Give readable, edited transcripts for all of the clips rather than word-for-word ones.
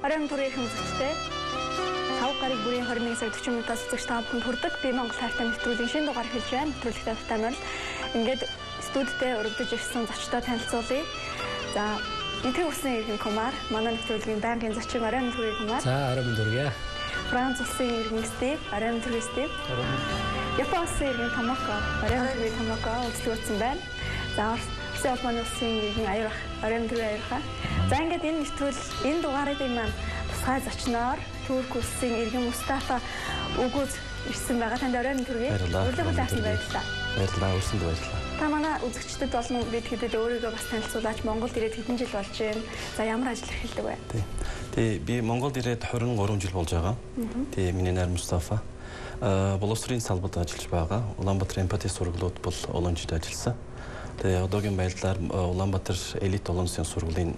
Оройн төрийн хүмүүсттэй сав гарыг бүрийн 21 сар 40 минутаас үзэгч та бүхэнд хүрдэг. Би Монгол хайртай нэвтрүүлгийн шинэ дугаар хэлж байна. Нэвтрүүлэгтэй тавтамаар ингээд студидтэй өргөдөж ирсэн зочдоо танилцуулъя. За, энэхүү үсний иргэн Кумар, манай нэвтрүүлгийн байнгын зочин Оройн төрийн Кумар. За, Оройн төргий. Франц улсын иргэн Стив, Оройн төрийн Стив. Япон улсын иргэн Томоко, Оройн төрийн Томоко үзлэгдсэн байна. За, Орсын улманы улсын иргэн Аяр, Оройн төрийн Аяр. За, ингээд энэ нэвтрүүл энэ дугаарыг маань тусгай зочноор Турк улсын иргэн Мустафа өгөөж ирсэн байгаа. Танд Оройн төргий. Өглөө таасан баярлалаа. Баярлалаа, өрсөнд баярлалаа. Та манай үзэгчдэд болон бид хэдэд өөрийгөө бас танилцуулаач. Монголд ирээд хэдэн жил болж байна? За, ямар ажил эрхэлдэг вэ? Тий, би Монголд ирээд 23 жил болж байгаа. Тий, миний нэр Мустафа. Боловсрын салбарт ажиллаж байгаа. Улаанбаатар эмпати сургуулиуд бол олон жил ажилласан. Тэгээ одоогийн байдлаар Улаанбаатар элит олон улсын сургуулийн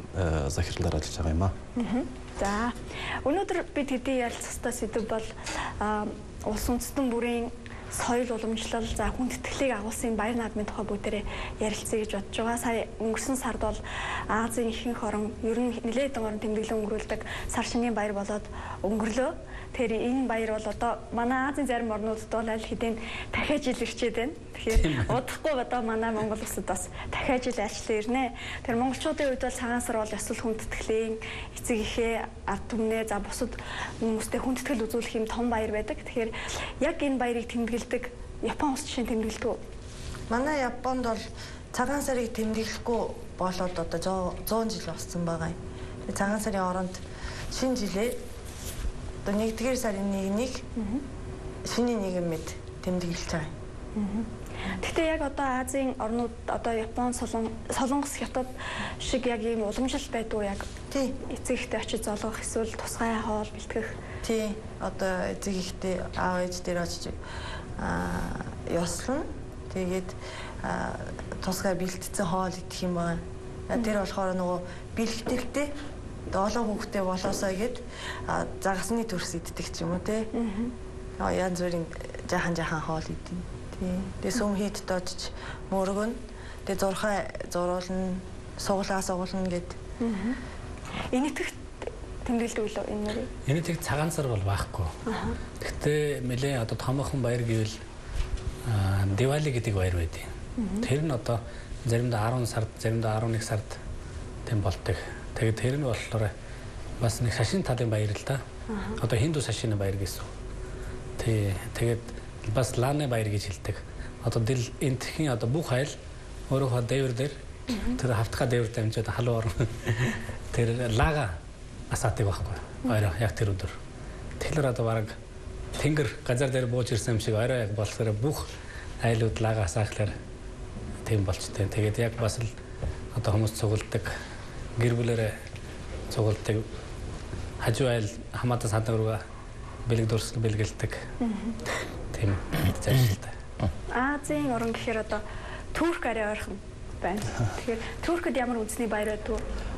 захирлаар ажиллаж байгаа юм аа. За, өнөөдөр бид хэдий ярилцах ёстой сэдв бол улс үндэстэн бүрийн соёл уламжлал, за хүндэтгэлийг агуулсан баяр наадмын тухай бүгдээрээ ярилцъя гэж бодож байгаа. Сая өнгөрсөн сард бол Азийн ихэнх орон ер нь нэлээд орон тэмдэглэн өнгөрүүлдэг сар шинийн баяр болоод өнгөрлөө. Тэгэхээр энэ баяр бол одоо манай Азийн зарим орнуудад бол аль хэдийн дахиад жил ирчээд байна. Тэгэхээр удахгүй одоо манай Монгол улсад бас дахиад жил айлчлан ирнэ. Тэгэхээр монголчуудын хувьд бол цагаан сар бол ёслол хүндэтгэлийн эцэг эхээ, ард түмнээ, за бусад хүмүүстээ хүндэтгэл үзүүлэх юм том баяр байдаг. Тэгэхээр яг энэ баярыг тэмдэглэдэг Япон улс жишээ тэмдэглэдэг үү? Манай Японд бол цагаан сарыг тэмдэглэхгүй болоод одоо 100 жил болсон байгаа юм. Цагаан сарын оронд шинэ жилээ одоо 1-р сарын 1-ний шинийн нэгэн мэд тэмдэглэж байгаа юм. Гэхдээ яг одоо Азийн орнууд одоо Япон, Солонгос, Хятад шиг яг ийм уламжлал байдаг яг тий эцэг эхтэй очиж золгох эсвэл тусгай хоол бэлтгэх. Тий одоо эцэг эхтэй аав ээж дээр очиж ёслон тэгээд тусгай бэлтгэсэн хоол идэх юм байна. Тэр болохоор нөгөө бэлгтэлтэй олон хүүхдээ болоосоо гээд загасны төрс иддэг ч юм уу те. Янз бүрийн жаахан хоол идэв. Тэгээ сүм хийд дожиж мөргөн тэгээ зурхаа зуруулна, суглуулна гэд. Энэ итгэх тэмдэглэдэг үлээ энэ нэрийг. Энэ тэг цагаан сар бол байхгүй. Гэхдээ нэлээ одоо томоохон баяр гэвэл Diwali гэдэг баяр байдаг. Тэр нь одоо заримдаа 10 сард, заримдаа 11 сард тэм болдог. Тэгээд тэр нь болохоор бас нэг шашин талын баяр л да. Одоо хинду шашины баяр гэсэн. Тэгээд бас лааны баяр гэж хэлдэг. Одоо энтхийн одоо бүх айл өөрөө дээвэр дээр тэр хавтга дээвэр дамжаад халуун орно. Тэр лага асаадаг байхгүй. Орой яг тэр өдөр. Тэгэхээр одоо бараг тэнгэр газар дээр бууж ирсэн юм шиг орой яг болохоор бүх айлууд лага асаахлаар тийм болчтой. Тэгээд яг бас л одоо хүмүүс цугладаг, гэр бүлэрээ цугладаг, хажуу айл хамаатан садаг руугаа бэлэг дурсал бэлгэлдэг. Тийм зайлшилтай. Азийн орн гэхээр одоо Турк арай ойрхон байна. Тэгэхээр Туркд ямар үндэсний баяр байдаг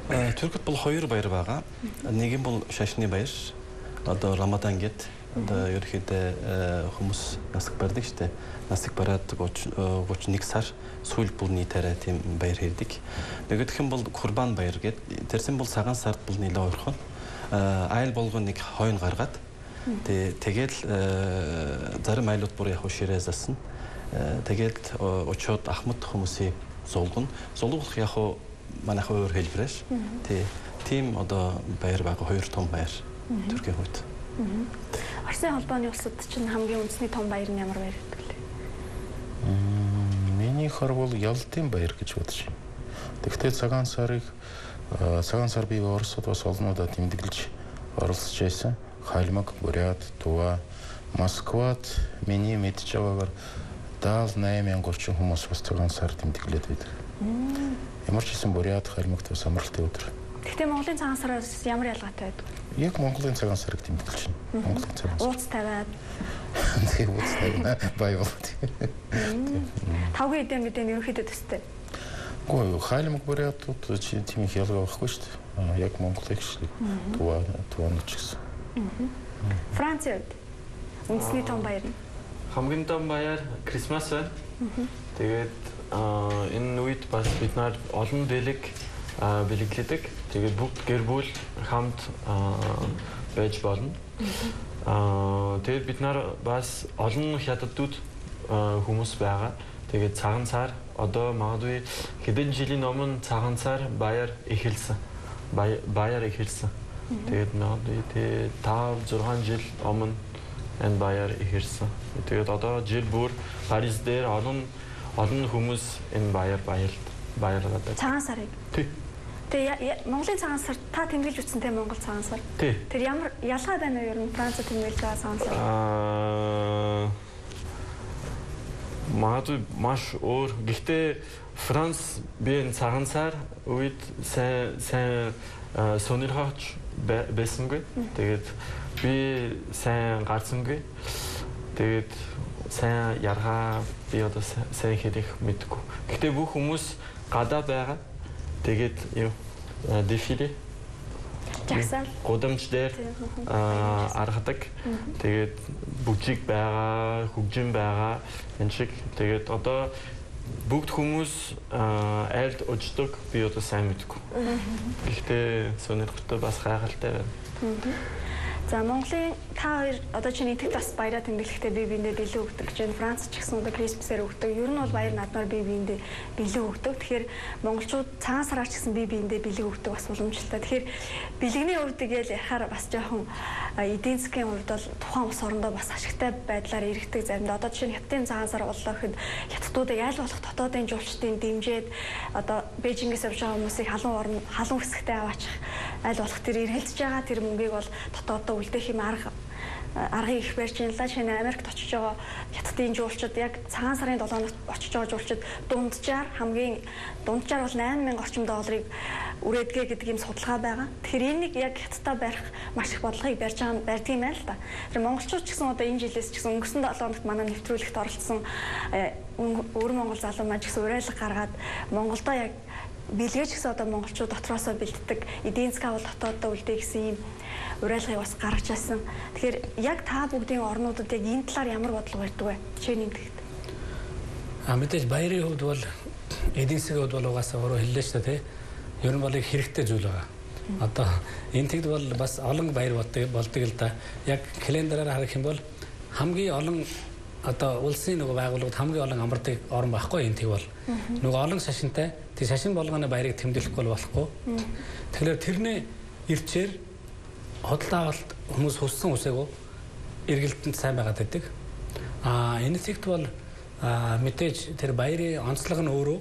вэ? Туркд бол хоёр баяр байгаа. Нэг нь бол шашны баяр. Одоо Рамадан гэдэг одоо ерөөхдөө хүмүүс насаг барьдаг шүү дээ. Насаг бараад 31 сар сүүл бүрний тарай тийм баяр хийдэг. Нөгөөх нь бол Курбан баяр гэдэг. Тэрсэн бол цагаан сард бол нэлээд ойрхон. Айл болгон нэг хойно гаргаад тэгээд зарим айлууд бүр яг ширээ засна. Тэгээд очоод ахмад хүмүүсийн зулгана. Зулгах яг манайх өөр хэлбэрээс. Тийм одоо баяр байгаа хоёр том баяр Туркийн хувьд. Оросын холбооны улсад чинь хамгийн үндэсний том баяр нь ямар баяр гэдэг лээ? Миний харвал Ялтын баяр гэж бодож байна. Тэгвэл цагаан сар бие Оросд бас олнуудаа тэмдэглэж оролцож байсан. Хальмаг, Бурят, Тува, Москвад миний мэдж байгаагаар 78,000 орчим хүмүүс бас цагаан сар тэмдэглээд байдаг. Ямар ч гэсэн Бурят, Хальмагт бас амралтын өдөр. Гэхдээ Монголын цагаан сараас ямар ялгаатай байдаг? Яг Монголын цагаан сарыг тэмдэглэж байна. Монголын цагаан сар. Ууц тавиад. Тэгээ ууц тавиад баяр. Тавгийн эдэн ерөнхийдөө төстэй. Гоо Хальмаг, Бурятууд тийм их ялгаа байхгүй шүү дээ. Яг Монголын шиг Туваны ч гэсэн. Францад үндэсний том баяр нь хамгийн том баяр Крисмас байна. Тэгээд энэ үед бас бид нар олон бэлэг бэлэглэдэг. Тэгээд бүгд гэр бүл хамт байж болно. Тэгээд бид нар бас олон хятадууд хүмүүс байгаа. Тэгээд цагаан сар одоо магадгүй хэдэн жилийн өмнө цагаан сар баяр эхэлсэн. Баяр эхэлсэн. Тэгээд магадгүй 5-6 жил өмнө энэ баяр эхэлсэн. Тэгээд одоо жил бүр Парис дээр олон хүмүүс энэ баярлаад. Цагаан сарыг. Тий. Тэгээ Монголын цагаан сар та тэмдэглэж үтсэн те Монгол цагаан сар. Тэр ямар ялгаа байна вэ ер нь Францад тэмдэглэж байгаа цагаан сар? Магадгүй маш өөр. Гэхдээ Франц би энэ цагаан сар үед сайн сонирхож байсангүй. Тэгээд би сайн гарсангүй. Тэгээд сайн яргаа би одоо сайн хэлэх мэдгүй. Гэхдээ бүх хүмүүс гадаа байгаа. Тэгээд дефиле жагсаал годамж дээр аргадаг. Тэгээд бүжиг байгаа, хөгжим байгаа. Энэ шиг тэгээд одоо бүгд хүмүүс айлд очдог би одоо сайн мэдгүй. Гэхдээ сонирхолтой бас гайхалтай байна. За Монголын та хоёр одоо чиний итгэж бас баяраа тэмдэглэхдээ бие биендээ бэлэн өгдөг гэж байна. Франц ч гэсэн одоо Крисмсээр өгдөг. Ер нь бол баяр наадмаар бие биендээ бэлэн өгдөг. Тэгэхээр монголчууд цагаан сараар ч гэсэн бие биендээ бэлэн өгдөг бас уламжлалтай. Тэгэхээр бэлгэний хувьд гээл яхаар бас жоохон эдийн засгийн хувьд бол тухайн улс орондоо бас ашигтай байдлаар иргэдэг заримдаа. Одоо жишээ нь хятадын цагаан сар боллоо гэхэд хятадуудыг аль болох дотоодын жуулчдын дэмжиж одоо Бээжингээс явж байгаа хүмүүсийг халуун хэсэгтээ аваачих аль болох тэр эргэлзэж байгаа тэр мөнгийг бол дотоодоо үлдээх юм аргыг их барьж байна. Жишээ нь Америкт очиж байгаа хятадын жуулчид яг цагаан сарын 7-нд очиж байгаа жуулчид дунджаар бол 8,000 орчим долларыг үрээдгээ гэдэг юм судалгаа байгаа. Тэгэхээр энийг яг хятадтай барих маш их бодлогыг барьдаг юм байна л да. Тэр монголчууд ч гэсэн одоо энэ жилээс ч гэсэн өнгөрсөн 7 хоногт манай нэвтрүүлэгт оролцсон өвөр монгол залуу маань ч гэсэн уриалга гаргаад Монголдо яг бэлгэж гэсэн одоо монголчууд дотроосоо бэлддэг эдийн засгаа бол дотооддоо үлдээ гэсэн юм уриалгыг бас гаргаж байсан. Тэгэхээр яг та бүгдийн орнуудад яг энэ талаар ямар бодлого барьдаг вэ? Жишээ нэмдэхэд. Мэдээж баярын хувьд бол эдийн засгийн хувьд бол угаасаа өөрөө хэллээ шүү дээ, тий. Ер нь бол их хэрэгтэй зүйл байгаа. Одоо энэ тэгд бол бас олон баяр болдог л да. Яг календараар харах юм бол хамгийн олон одоо улсын нөгөө байгууллагууд хамгийн олон амардаг орн байхгүй энэ тэг бол. Нөгөө олон шашинтай. Тэг шашин болгоны баярыг тэмдэглэхгүй болохгүй. Тэгэхээр тэрний ирчээр хөдөлთა авалт хүмүүс хүссэн үсээгөө эргэлтэнд сайн байгаад байдаг. Энэ зэгт бол мэдээж тэр баярын онцлог нь өөрөө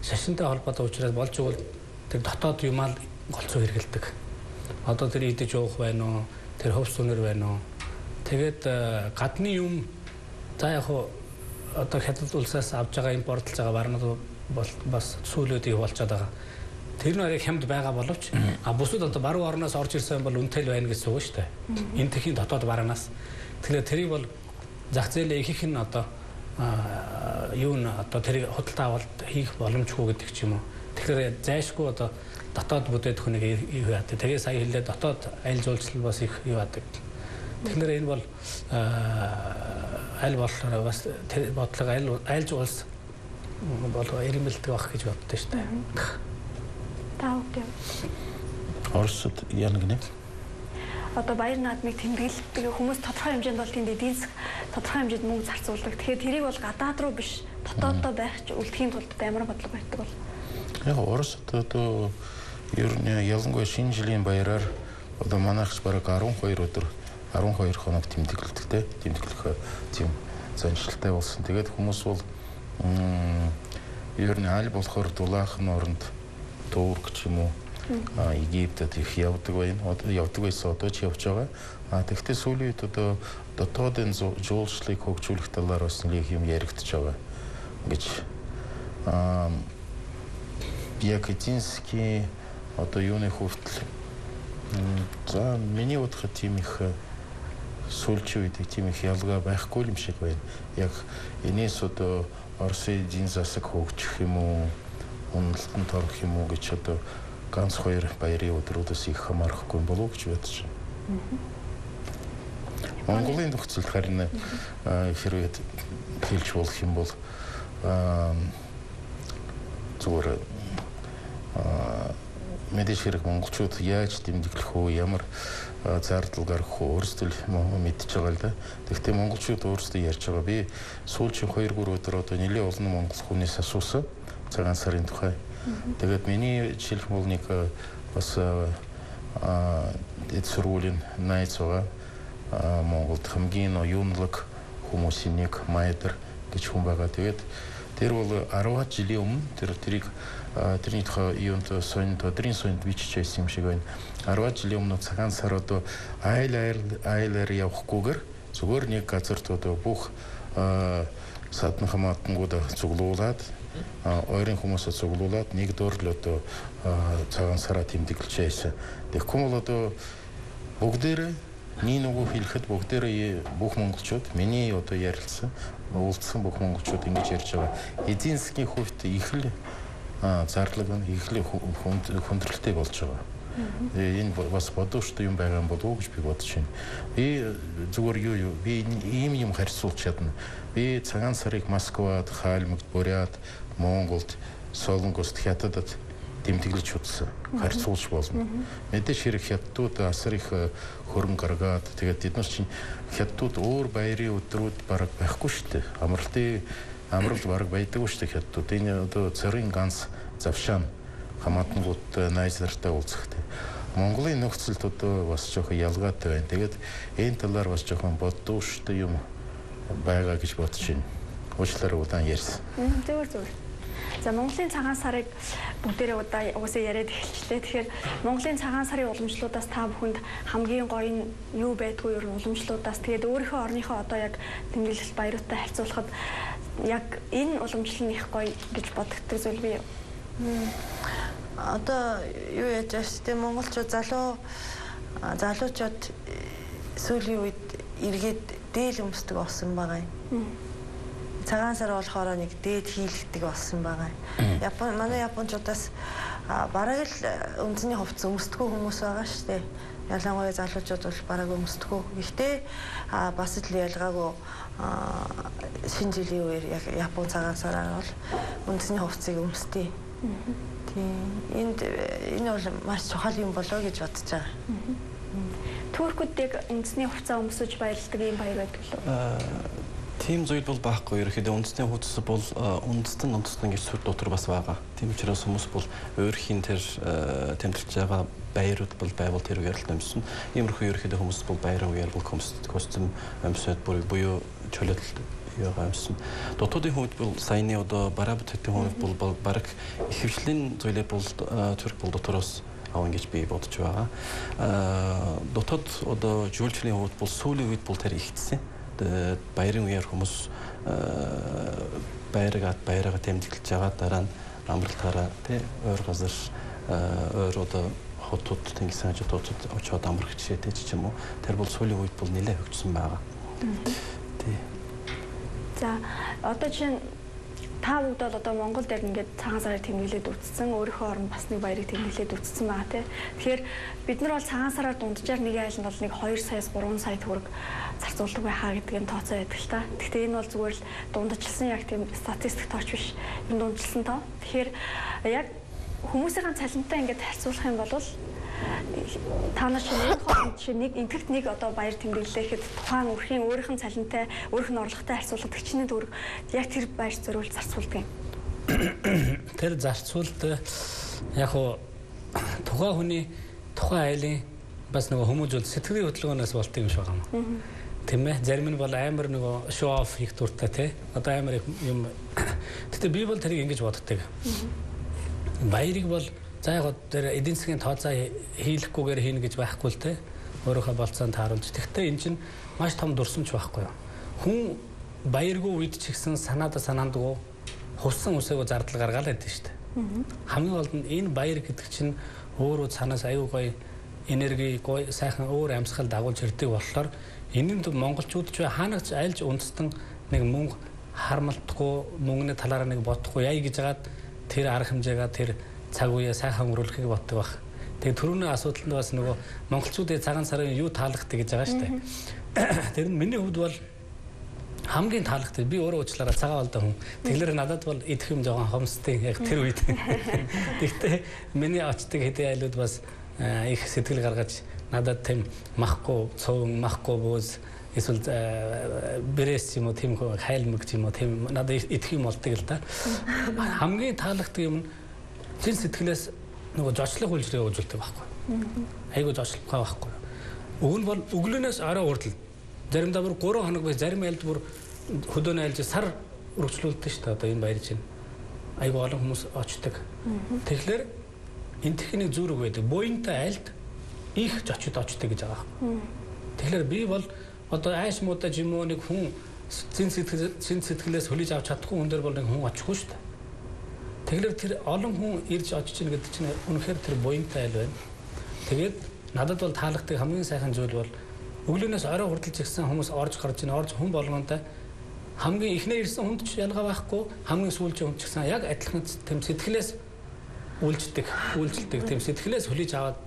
шашинтай холбоотой учраас болж игэл тэр дотоод юмаа голцоо хэрэгэлдэг. Одоо тэр идэж уух байна уу? Тэр хөвс үнэр байна уу? Тэгээд гадны юм за яг одоо хятад улсаас авж байгаа импортлж байгаа барнууд бас сүүлүүдийг болчиход байгаа. Тэр нь яг хямд байгаа боловч бусад одоо баруун орноос орж ирсэн бол үнэтэй байна гэсэн үг шүү дээ. Энэ тэхийн дотоод баранаас. Тэгэхээр тэрийг бол зах зээлээ ихэнх нь одоо юу н одоо тэрийг хөдөлთა авалт хийх боломжгүй гэдэг ч юм уу. Тэгэхээр зайшгүй одоо дотоод бүтээгдэхүүн хүнийг юу яадаг. Тэгээ сая хэлээ дотоод аялал жуулчлал бас их юу яадаг. Тэгэхээр энэ бол аль болохоор бас тэр бодлого айлж улс болго ирмэлдэг байх гэж боддоо шүү дээ. Таавд. Оросд яна гэнэ? Одоо баяр наадмыг тэмдэглэдэг хүмүүс тодорхой хэмжээнд бол тэнд эдийн засаг тодорхой хэмжээнд мөнгө зарцуулдаг. Тэгэхээр тэрийг бол гадаад руу биш дотооддоо байх үлдэхийн тулд ямар бодлого барьдаг бол? Яг Оросд одоо ер нь ялангуяа шинэ жилийн баяраар одоо манайхч бараг 12 өдөр 12 хоног тэмдэглэдэг те. Тэмдэглэх тийм заншилтай болсон. Тэгээд хүмүүс бол ер нь аль болохоор дулаахан оронд Турк ч юм уу Египтэд их явдаг байна. Одоо явдаг байсан одоо ч явж байгаа. Тэгэхдээ сүүлийн үед одоо дотоодын жуулчлалыг хөгжүүлэх талаар бас нэг юм яригдж байгаа гэж яг эдийн засгийн одоо юуны хүртэл за миний бодоход тийм их сүүлчийн үед тийм их ялгаа байхгүй юм шиг байна. Яг энэс одоо Оросын эдийн засаг хөгжих юм уу, уналтанд орох юм уу гэж одоо ганц хоёр баярын өдрүүдээс их хамаарахгүй болов уу гэж бодож байна. Монголын нөхцөлд харин хэрвээ хэлж болох юм бол зүгээр мэдээж хэрэг монголчууд яаж дэмжиглэх үү, ямар зардал гаргах уу өөрсдөө мэдчихэж байгаа л да. Гэхдээ монголчууд өөрсдөө ярьж байгаа. Би сүүлчийн 2-3 өдөр одоо нэлээд олон монгол хүнээс асуусан цагаан сарын тухай. Тэгээд миний жишээлх бол нэг бас эд сургуулийн найз байгаа. Монголд хамгийн юунлаг хүмүүсийн нэг Майдар гэж хүн байгаа. Тэгээд тэр бол 10 жилийн өмнө тэрийг тэрний тухай юунд сонд өдрийн сонд бичиж байсан юм шиг байна. 10 жилийн өмнө цагаан сар одоо айлаар явахгүйгээр зүгээр нэг газарт одоо бүх садны хамаатангууд цуглуулад ойрын хүмүүсээ цуглуулад нэг дөрөл одоо цагаан сараа тэмдэглэж байсан. Тэгэхгүй бол одоо бүгдээрээ нэг нөгөө хэлэхэд бүгдээрээ бүх монголчууд миний одоо ярилцсан уулзсан бүх монголчууд ингэж ярьж байгаа. Эдийн засгийн хувьд их л зарлаг нь их л хүндрэлтэй болж байгаа. Энэ бас бодвоштой юм байгаа юм болов уу гэж би бодож байна. Би зүгээр би ийм юм харьцуулж чадна. Би цагаан сарыг Москвад, Хайлмагт, Бурят, Монголд, Солонгост, Хятадд тэмдэглэж үзсэн. Харьцуулж болно. Мэдээж хэрэг хятадууд асар их хөрөнгө гаргаад тэгээд бид нар чинь хятадууд өөр баярын өдрүүд бараг байхгүй шүү дээ. Амралт бараг байдаггүй шүү дээ хятадууд. Энэ одоо цэрийн ганц завшаан хамаатангууд найз нартай уулзахтай. Монголын нөхцөлд одоо бас жоохон ялгаатай байна. Тэгээд энэ талаар бас жоохон боддооштой юм байгаа гэж бодож байна. Уучлаарай удаан ярьсан. Зүгээр. За Монголын цагаан сарыг бүгдээрээ угаасаа яриад эхэлчихлээ. Тэгэхээр Монголын цагаан сарын уламжлалуудаас та бүхэнд хамгийн гоё нь юу байдгүй юу уламжлалуудаас тэгээд өөрийнхөө орныхоо одоо яг тэмдэглэл баяруудтай харьцуулахад яг энэ уламжлал нь их гоё гэж боддог зүйл бий юу? Одоо юу яаж вэ? Монголчууд залуучууд сүүлийн үед эргээд дээл өмсдөг болсон байгаа юм. Цагаан сар болохоор нэг дээд хийлгдэг болсон байгаа. Манай японочдоос бараг л үндэсний хувцас өмсдөггүй хүмүүс байгаа шүү дээ. Ялангуяа залуучууд бол бараг өмсдөггүй. Гэхдээ бас л ялгаагүй шинэ жилийн үеэр яг Япон цагаан сараар бол үндэсний хувцсыг өмсдөг. Энэ бол маш чухал юм болоо гэж бодож байгаа. Туркуудыг үндэсний хувцас өмсөж баярладаг юм баяр байдаг лөө. Тийм зүйл бол байхгүй. Ерөнхийдөө үндэсний хувцас бол үндэстэн гэж сүр дотор бас байгаа. Тийм учраас хүмүүс бол өөрхийн тэр тэмдэглэж байгаа баярууд бол байвал тэр үеэр л өмсөн. Иймэрхүү ерөнхийдөө хүмүүс бол баярын үеэр бол костюм өмсөд буюу чөлөөт яагаа юмсан. Дотоодын хувьд бол саяны одоо бараа бүтээтийн хувьд бол бараг ихэвчлэн зүйлээ бол Турк бол дотороос аван гэж би бодож байгаа. Дотоод одоо жуулчны хувьд бол сүүлийн үед бол тэр ихсэн. Баярын үеэр хүмүүс баяраа тэмдэглэж байгаа дараа нь амралтаараа тий өөр газар өөр одоо хотууд тэнгисийн хажуудууд очоод амрах жишээтэй ч юм уу тэр бол сүүлийн үед бол нэлээд хөгжсөн байгаа. Тий. За одоо чинь та бүгд бол одоо Монгол дээр ингээд цагаан сарыг тэмдэглээд үтцсэн өөрийнхөө оронд бас нэг баярыг тэмдэглээд үтцсэн байгаа тий. Тэгэхээр бид нар бол цагаан сараар дунджаар нэг айланд бол нэг 2 саяас 3 сая төгрөг зарцуулдаг байхаа гэдгийг тооцоо байдаг л та. Гэхдээ энэ бол зүгээр л дундажлсан яг тийм статистик тооч биш. Энэ дундажлсан тоо. Тэгэхээр яг хүмүүсийн цалинтай ингээд харьцуулах юм бол та нар чинь нэг инфект нэг одоо баяр тэмдэглэхэд тухайн өрхийн өөрийнх нь цалинтай өөрийнх нь орлоготой харьцуулахад гिचний төгрөг яг тэр баяр зориулж зарцуулдаг юм. Тэр зарцуулт яг хуу тухайн хүний тухайн айлын бас нөгөө хүмүүжүүл сэтгэлийн хөдөлгөөнөөс болт юм шиг байгаа юм. Тийм ээ. Зарим нь бол амар нөгөө шоу оф хийх дуртай тий. Одоо амар юм. Гэтэ би бол тэрийг ингэж боддог. Баярыг бол за яг тэр эдийн засгийн тооцоо хийлэхгүйгээр хийнэ гэж байхгүй л те өөрөөхөө болцоонд тааруулж. Тэгэхдээ эн чинь маш том дурсамж байхгүй юу. Хүн баяргүй үед ч ихсэн санаандгүй хувсан үсээгөө зардал гаргаал байдаг шүү дээ. Хамгийн гол нь энэ баяр гэдэг чинь өөрөө цаанаас аюу гоё энерги гоё сайхан өөр амьсгал дагуулж ирдэг болохоор энэнд монголчууд ч хаанаач айлж үндэстэн нэг мөнгө хармалтгүй мөнгөний талаараа нэг бодохгүй яа гэж хагаад тэр арга хэмжээгээ тэр цаг үеэ сайхан өнгөрүүлэхийг боддог баг. Тэгээ түрүүний асуудалд бас нөгөө монголчуудын цагаан сарын юу таалагддаг гэж байгаа шүү дээ. Тэр нь миний хувьд бол хамгийн таалагддаг би өөрөө уучлаарай цагаан болдог хүн. Тэглэр надад бол идэх юм жоохон хомсдیں۔ Яг тэр үед. Гэхдээ миний очдог хэдийн айлууд бас их сэтгэл гаргаж надад тийм махгүй цөөн махгүй бууз эсвэл брэс юм уу тийм хайл мэг юм уу тийм надад идэх юм болдог л да. Хамгийн таалагддаг юм чин сэтгэлээс нөгөө зочлох үйлчлэгээ үзүүлдэг байхгүй. Айгуу зочлох байхгүй. Уг нь бол өглөөнөөс орой хүртэл заримдаа бүр 3 хоног байж зарим айлд бүр хөдөөнө айлж сар үргэлжлүүлдэг шүү дээ одоо энэ баяр чинь. Айгуу олон хүмүүс очдог. Тэгэхээр энэ техник зүрэг байдаг. Буянтай айлд их зочид очдог гэж байгаа. Тэгэхээр би бол одоо айш муудаж юм уу нэг хүн зин сэтгэлээс хөлөж авч чадахгүй хүн дээр бол нэг хүн очихгүй шүү дээ. Тэгэхээр тэр олон хүн ирж очиж ийн гэдэг чинь үнэхээр тэр буянтай айл байна. Тэгээд надад бол таалагддаг хамгийн сайхан зүйл бол өглөөнөөс орой хүртэл згсэн хүмүүс орж гарч ийн орж хүн болгоонтой хамгийн эхнээ ирсэн хүнд ч ялгаа байхгүй хамгийн сүүлчийн хүнд ч гэсэн яг адилхан тэм сэтгэлээс үйлчлдэг тэм сэтгэлээс хөлөж аваад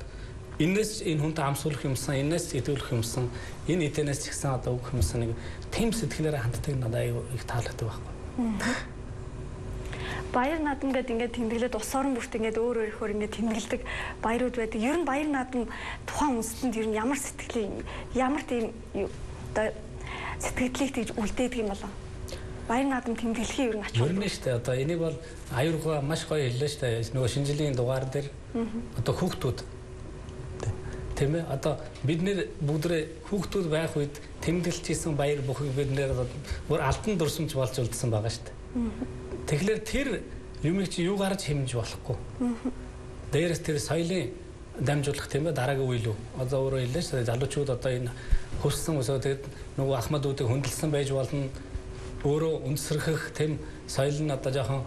энэс энэ хүнтэй амсуулах юмсан энэс идэвхэх юмсан энэ эдэнэс ч гэсэн одоо өгөх юмсан нэг тэм сэтгэлээрээ ханддаг надад аяа их таалагддаг байхгүй. Баяр наадам гэдэг ингээд тэмдэглээд ус орон бүрт ингээд өөр өөрөөр ингээд тэмдэглэдэг баярууд байдаг. Ер нь баяр наадам тухайн үндэстэнд ер нь ямар сэтгэлийн ямар тийм одоо сэтгэлдлийг тэгж үлдээдэг юм болов? Баяр наадам тэмдэглэхийн ер нь ач холбогдол. Ер нь шүү дээ. Одоо энийг бол аюургаа маш гоё хэллээ шүү дээ. Нөгөө шинжилгээний дугаар дээр одоо хүүхдүүд тийм ээ одоо бид нэр бүгдрээ хүүхдүүд байх үед тэмдэглэж исэн баяр бүхийг бид нэр бүр алтан дурсамж болж үлдсэн байгаа шүү дээ. Тэгэхээр тэр юмыг чи юу гарч хэмж болохгүй. Дээрээс тэр соёлын дамжуулах тийм ээ дараагийн үйл үү. Одоо өөрөө хэллээ шүү дээ. Залуучууд одоо энэ хөссөн өсөө тэгээд нөгөө ахмадуудыг хөндлөсөн байж болно. Өөрөө үнсэрхэх тийм соёл нь одоо жоохон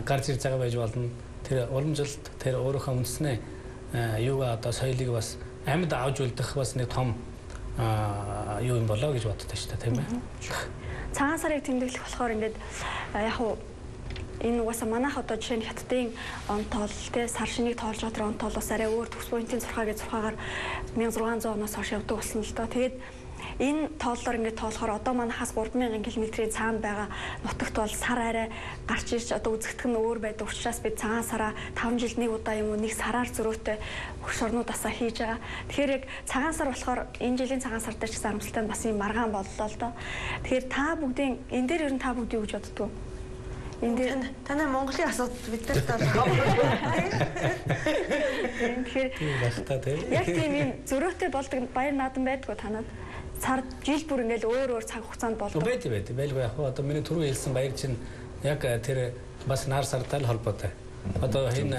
гарч ирж байгаа байж болно. Тэр уламжилт тэр өөрийнхөө үндэснээ юугаа одоо соёлыг бас амьд авч үлдэх бас нэг том юу юм болоо гэж боддог шүү дээ тийм ээ. Цагаан сарыг тэмдэглэх болохоор ингээд яг уу энэ угаасаа манайх одоо жишээ нь хятадын он тоол те сар шинийг тоолж байгаа тэр он тоол бас арай өөр төгс поинтын зурхаа гэж зурхаагаар 1600 оноос хойш явдаг болсон л доо. Тэгээд энэ тооллоор ингээд тоолохоор одоо манайхаас 3000 км-ийн цаана байгаа нутагт бол сар арай гарч ирж одоо үзэгдэх нь өөр байдаг учраас бид цагаан сараа 5 жилд нэг удаа юм уу нэг сараар зөрөөтэй хөрш орнуудасаа хийж байгаа. Тэгэхээр яг цагаан сар болохоор энэ жилийн цагаан сар дээр ч гэсэн харамсалтай бас юм маргаан боллоо л доо. Тэгэхээр та бүгдийн энэ дээр ер нь та бүгд юу гэж боддгоо? Энэ дээр танай Монголын асуудал биднэрт байна. Тэгэхээр яг тийм юм зөрөөтэй болдог баяр наадам байдгүй танад. Сар жил бүр ингээл өөр цаг хугацаанд болдог. Байдаг. Байлгүй яг одоо миний түрүү хэлсэн баяр чинь яг тэр бас нар сартай л холбоотой. Одоо энэ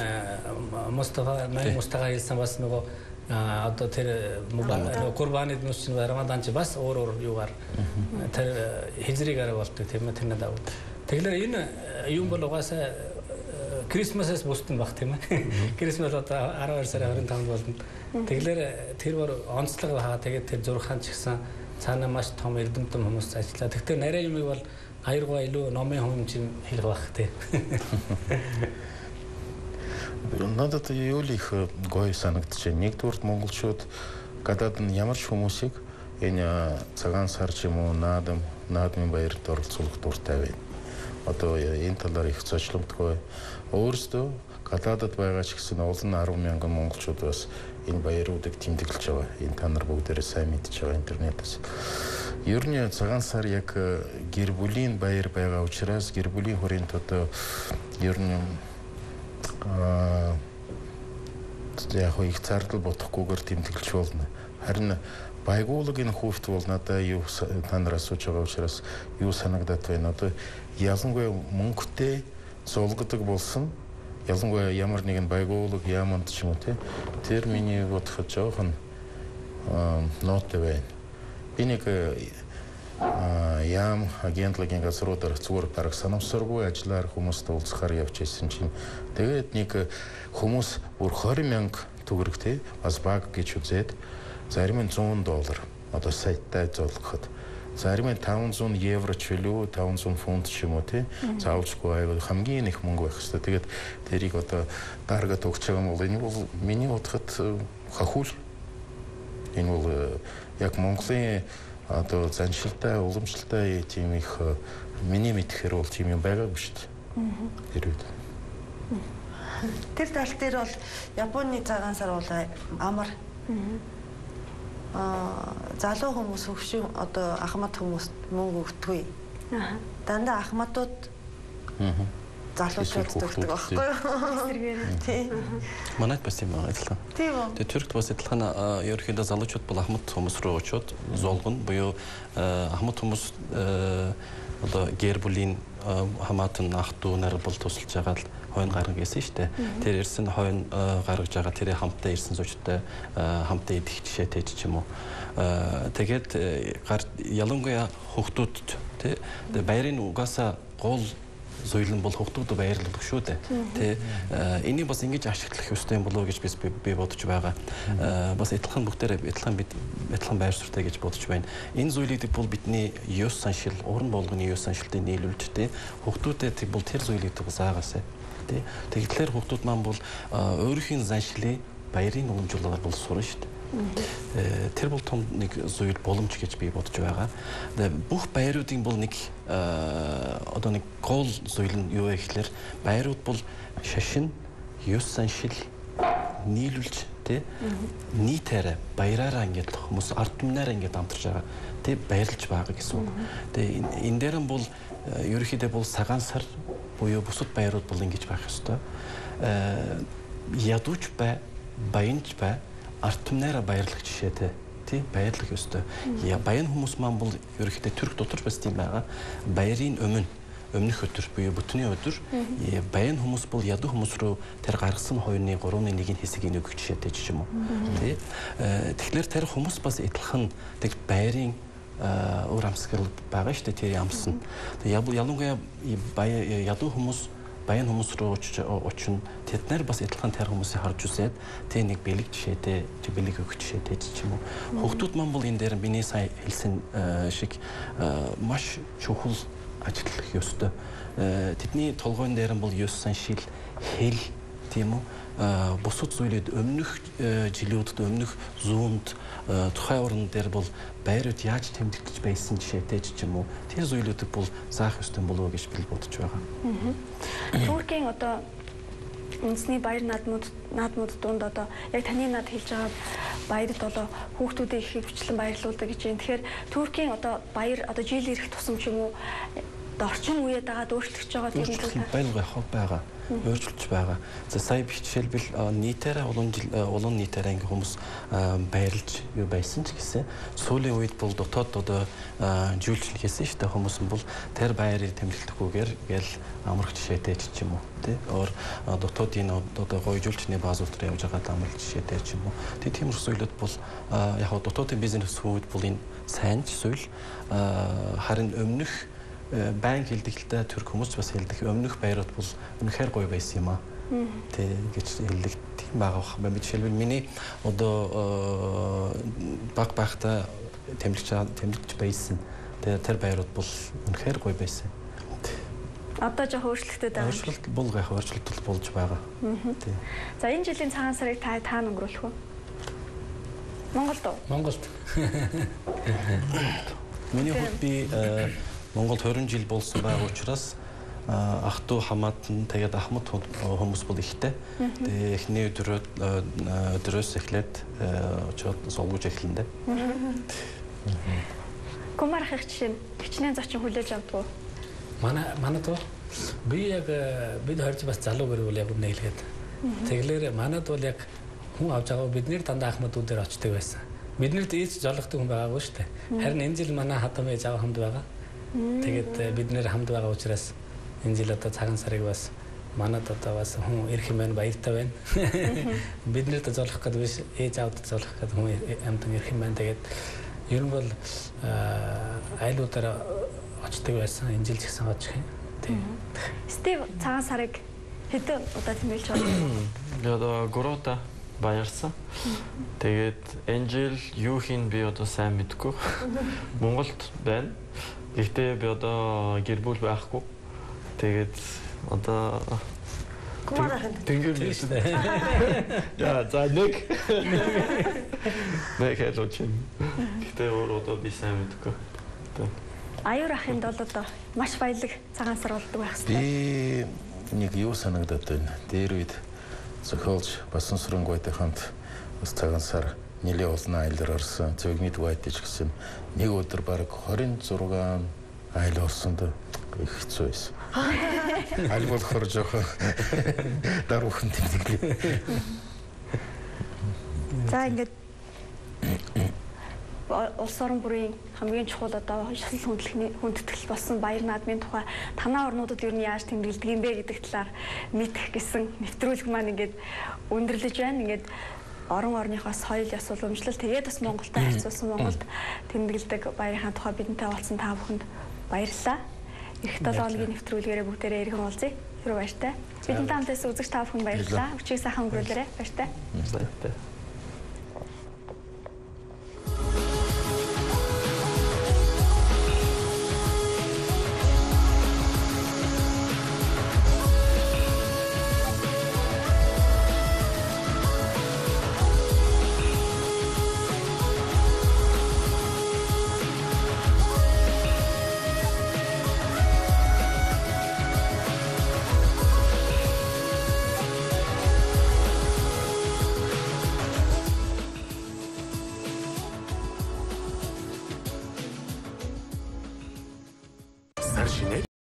Мустафа хэлсэн бас нөгөө одоо тэр Курбаны нүс чинь Рамадан чи бас өөр юугаар тэр хизригээр болдог тийм ээ тэр надад. Тэгэхээр энэ юм бол угаасаа Крисмасээс бусдын баг тийм ээ. Крисмас одоо 12 сарын 25-нд болно. Тэгэхээр тэр бүр онцлог байгаа. Тэгээд тэр зурхаан ч гэсэн цаанаа маш том эрдэмтэн хүмүүс ажиллаа. Тэгтээ нарийн юмыг бол аюургаа илүү номын хүн чинь хэлэх байх тийм. Надад юу л их гоё санагдчихэ. Нэгдүгээр монголчууд гадаад нь ямар ч хүмүүсийг энэ цагаан сар ч юм уу наадмын баярт оролцуулах дуртай байна. Одоо энэ талаар их зочломтгүй. Өөрөөсөө гадаадд байгаа ч гэсэн олон 10,000 монголчууд бас энэ баяруудыг тэмдэглэж байгаа. Энэ та нар бүгдээрээ сайн мэдж байгаа интернетээс. Ер нь цагаан сар яг гэр бүлийн баяр байгаа учраас гэр бүлийн хүрээнд одоо ер нь яг их зардал бодохгүйгээр тэмдэглэж болно. Харин байгууллагын хүүхд бол надад юу та нар асууж байгаа учраас юу санагдаад байна. Одоо ялангуяа мөнгөтэй зулгадаг болсон. Ялангуяа ямар нэгэн байгууллага яаманд ч юм уу тэр миний бодоход жоохон нотой байна. Би нэг яам агентлагийн газруудаар зүгээр бараг санамсаргүй ажиллаар хүмүүстэй уулзахаар явж ирсэн чинь тэгээд нэг хүмүүс бүр 20,000 төгрөг бас баг гэж үзээд зарим нь $100 одоо сайттай золгоход зарим нь 500 евро ч үлээ 500 фунт ч юм уу заавалжгүй аяга хамгийн их мөнгө байх хэрэгтэй. Тэгээд тэрийг одоо даргаад өгч байгаа юм бол энэ бол миний бодоход хахуул энэ бол яг Монголын одоо заншилтай, уламжлалтай тийм их миний мэдхээр бол тийм юм байгаагүй шүү дээ. Хэрвээ. Тэр тал дээр бол Японы цагаан сар бол амар залуу хүмүүс хөвшин одоо ахмад хүмүүс мөнгө өгдөггүй. Дандаа ахмадууд залуучууд өгдөг байхгүй юу? Тийм. Манайд бас юм байгаа адилхан. Тийм үү. Тэгээ Түркт бас адилхан ерөнхийдөө залуучууд бол ахмад хүмүүс рүү очиод золгоно буюу ахмад хүмүүс одоо гэр бүлийн хамаатан ах дүү нар бол тусалж байгаа л хойно гаргана гэсэн шүү дээ. Тэр ирсэн хойно гаргаж байгаа тэрэ хамтдаа ирсэн зочтой хамтдаа идэх жишээтэй ч юм уу. Тэгээд ялангуяа хүүхдүүд тий баярын угаасаа гол зөйлөн бол хүүхдүүд баярлуулдаг шүү дээ. Тэ энийг бас ингэж ашиглах ёстой юм болов уу гэж би бодож байгаа. Бас адилхан бүгдээрээ адилхан байр суурьтай гэж бодож байна. Энэ зүйлийг бол бидний ёс саншил, уран болгоны ёс саншилтыг нийлүүлж тэ хүүхдүүдэд бол тэр зүйлийг заагаасаа тэ. Тэгэхээр хүүхдүүд маань бол өөрийнхөө заншилыг баярын уламжлалаар бол сурна шүү дээ. Тэр бол том нэг зүйл боломж гэж би бодож байгаа. Бүх баяруудын бол нэг одоо нэг гол зүйл нь юу вэ гэхээр баярууд бол шашин, ёс заншил нийлүүлж тэ нийтээрээ баяраараа ингээд хүмүүс ард түмнээрээ ингээд амтарч байгаа. Тэ баярлж байгаа гэсэн үг. Тэгээ энэ дээр нь бол ерөнхийдөө бол цагаан сар буюу бусад баярууд бол ингэж байх ёстой. Ядууч бай, баянч бай ард түмнээрээ баярлах жишээтэй тий баярлах ёстой. Баян хүмүүс маань бол ерөнхийдөө Түрк дотор бас тийм байгаа. Баярын өмнөх өдөр буюу бүтний өдөр баян хүмүүс бол ядуу хүмүүс рүү тэр гаргасан хойны 3/1 хэсгийг өгөх жишээтэй ч юм уу. Тий. Тэгэхээр тэр хүмүүс бас адилхан тэг баярын өөр амсгал байгаа шүү дээ тэр амсан. Ялангуяа ядуу хүмүүс баян хүмүүс рүү очино. Тэд нар бас адилхан тэр хүмүүсийг харж үзээд тэ нэг бэлэг жишээтэй, бэлэг өгөх жишээтэй ч юм уу. Хүүхдүүд маань бол энэ дээр миний сая хэлсэн шиг маш чухал ажиллах ёстой. Тэдний толгойн дээр нь бол ёс саншил, хэл тийм үү? Бусад зүйлүүд өмнөх жилүүдэд өмнөх зүүнд тухайн орн дээр бол байрууд яаж тэмдэглэж байсан жишээтэй ч юм уу тэр зүйлүүдийг бол заах ёстой болов уу гэж би бодож байгаа. Туркийн одоо үндэсний баяр наадмууд дунд одоо яг таны над хэлж байгаа баярд одоо хүүхдүүдийн их хвчлэн баярлуулдаг гэж байна. Тэгэхээр Туркийн одоо баяр одоо жил ирэх тусам ч юм уу орчин үеэд дагаад өөрчлөгдөж байгаа тийм үү? Байлгаа хог байгаа. Өөрчлөж байгаа. За сая жишээлбэл нийтээрээ улуун нийтээрээ ингээ хүмүүс баярлж юу байсан ч гэсэн сүүлийн үед бол дотоод одоо жүүлчл хийсэн шүү дээ хүмүүс нь бол тэр баярыг тэмдэглэхгүйгээр гээл амрах жишээтэй ч юм уу тий өөр дотоодын одоо гоё жүүлчний бааз дотор явж байгаа амрах жишээтэй ч юм уу тий тиймэрхүү зүйлүүд бол яг дотоодын бизнес хүүд бол энэ сайн зүйл харин өмнөх байн хэлдэгтэй Түрк хүмүүс бас хэлдэг өмнөх баярууд бол үнэхээр гоё байсан юм аа. Тэ гэж хэлдэг тийм байгаа бах. Жишээлбэл миний одоо баг багта тэмдэглэж байсан. Тэр баярууд бол үнэхээр гоё байсан. Одоо жоо өөрчлөлттэй байгаа. Өөрчлөлт бол гэх өөрчлөлт болж байгаа. Тий. За энэ жилийн цагаан сарыг та өнгөрүүлэх үү? Монголд уу? Монголд. Миний хувьд би Монголд 20 жил болсон байгаа учраас ах トゥ хамаатан тэгээд ахмад хүмүүс бол ихтэй. Тэгээд эхний өдрөөс эхлээд очоод суулгаж эхлэндэ. Гумарх их жишээ хичнээн зочин хүлээж авдаг уу? Манайд би яг бид харж бас залуу гэр бол яг үнэ хэлгээд. Тэглэр манайд бол яг хүн авч байгаа бидний дандаа ахмадууд дээр очдөг байсан. Биднэрт ийж жолгодог хүн байгаагүй шүү дээ. Харин энэ жил манай хатам ээж аваа хамт байгаа. Тэгээд бид нэр хамт байгаа учраас энэ жил одоо цагаан сарыг бас манад одоо бас хүн ирэх юм байна баяртай байна. Бид нэрт золох гэдэг биш ээж аавд золох гэдэг хүн амтан ирэх юм байна. Тэгээд ер нь бол айлуудаараа очдөг байсан энэ жил ч гэсэн очих юм. Тийм. Стив цагаан сарыг хэдэн удаа тэмдэглэж байна? Би одоо 3 удаа баярсан. Тэгээд энэ жил юу хийн би одоо сайн мэдэхгүй. Монголд байна. Гэхдээ би одоо гэр бүл байхгүй. Тэгээд одоо Гүмарахын. Тэнгэр шүү дээ. Яа, за нэг. Нэг хэлж чинь. Гэтэ өөрөө би сайн мэдгүй. Аюур ахынд бол одоо маш баялаг цагаан сар болдог байх хэрэгтэй. Би нэг юу санагдаад байна. Дээр үед зохиолч Басан Сүрэнгуйтай хамт бас цагаан сар нэлээд олон айлаар орсон. Зөвгмид Вайтич гэсэн нэг өдөр баг 26 айл орсонд их хэцүү байсан. Айл болохоор жоохон даруухан тэмдэглээ. За ингээд улс орон бүрийн хамгийн чухал одоо шасал хүндэтгэл болсон баяр наадмын тухай танаа орнуудад ер нь яаж тэмдэглэдэг юм бэ гэдэг талаар мэдэх гэсэн нэвтрүүлэг маань ингээд өндөрлөж байна. Ингээд орон орныхоо соёл ёс уламжлал тэгээд бас Монголтой харьцуулсан Монголд тэмдэглэдэг баярын тухай бидэнтэй уулзсан та бүхэнд баярлалаа. Эх 7 хоногийн нэвтрүүлгээрээ бүгдээрээ иргэн уулзъя. Түр баяртай. Бидэнтэй хамт байсан үзэгч та бүхэнд баярлалаа. Өчиг сайхан өнгөрүүлээрэй. Баяртай. Баяртай.